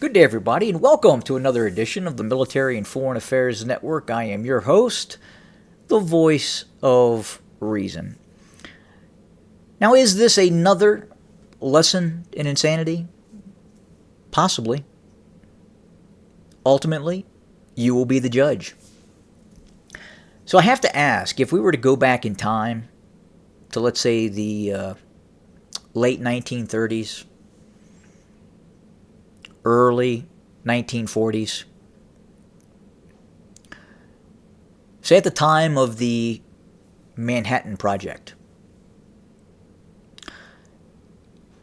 Good day, everybody, and welcome to another edition of the Military and Foreign Affairs Network. I am your host, the voice of reason. Now, is this another lesson in insanity? Possibly. Ultimately, you will be the judge. So I have to ask, if we were to go back in time to, let's say, the late 1930s, early 1940s, say at the time of the Manhattan Project,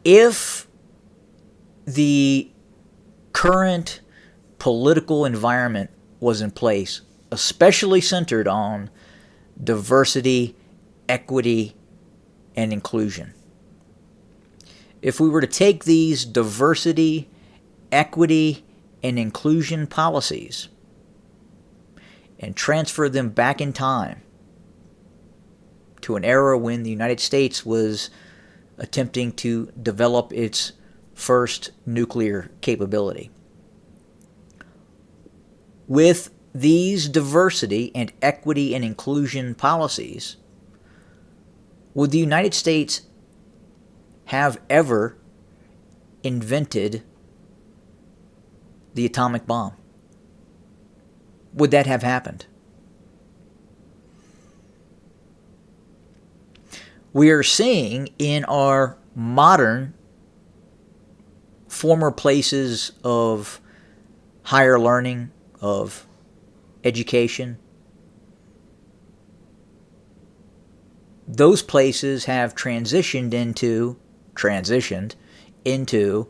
if the current political environment was in place, especially centered on diversity, equity, and inclusion, if we were to take these diversity, equity, and inclusion policies and transfer them back in time to an era when the United States was attempting to develop its first nuclear capability. With these diversity and equity and inclusion policies, would the United States have ever invented the atomic bomb? Would that have happened? We are seeing in our modern former places of higher learning, of education, those places have transitioned into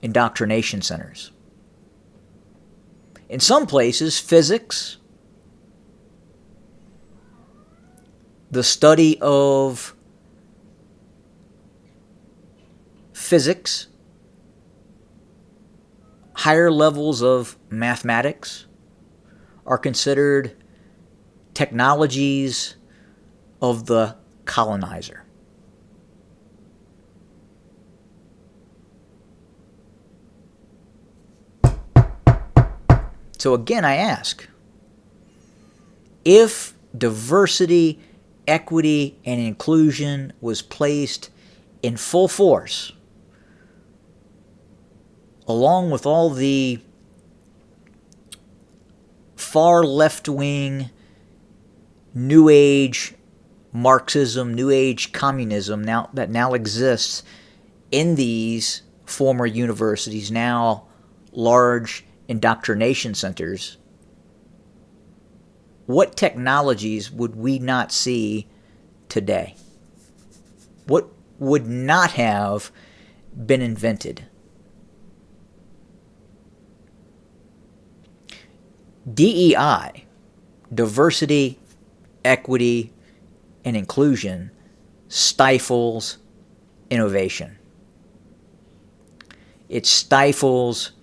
indoctrination centers. In some places, physics, the study of physics, higher levels of mathematics are considered technologies of the colonizer. So again, I ask, if diversity, equity, and inclusion was placed in full force, along with all the far left-wing, New Age Marxism, New Age communism that now exists in these former universities, now large indoctrination centers, what technologies would we not see today? What would not have been invented? DEI, diversity, equity, and inclusion, stifles innovation. It stifles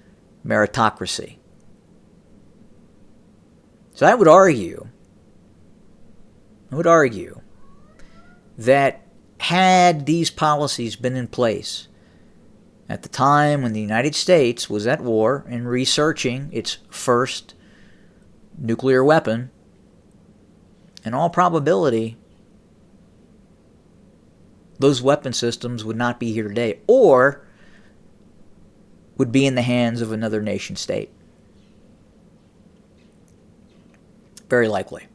meritocracy. So I would argue that had these policies been in place at the time when the United States was at war and researching its first nuclear weapon, in all probability, those weapon systems would not be here today, or would be in the hands of another nation state. Very likely.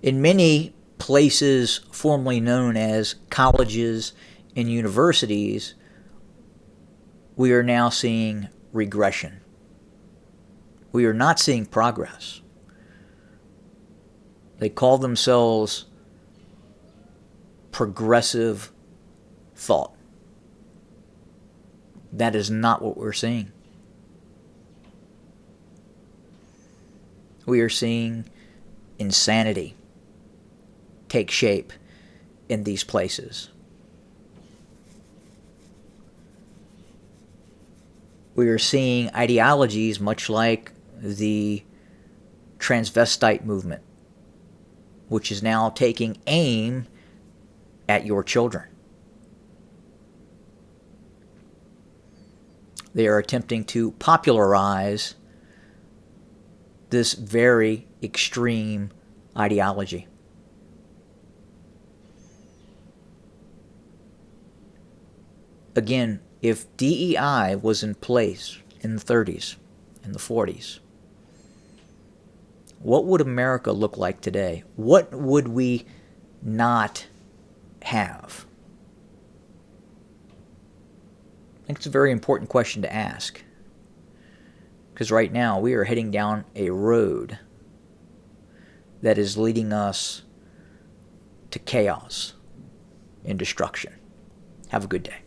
In many places formerly known as colleges and universities, we are now seeing regression. We are not seeing progress. They call themselves progressive thought. That is not what we're seeing. We are seeing insanity take shape in these places. We are seeing ideologies much like the transvestite movement, which is now taking aim at your children. They are attempting to popularize this very extreme ideology. Again, if DEI was in place in the 30s, in the 40s, what would America look like today? What would we not have? I think it's a very important question to ask. Because right now we are heading down a road that is leading us to chaos and destruction. Have a good day.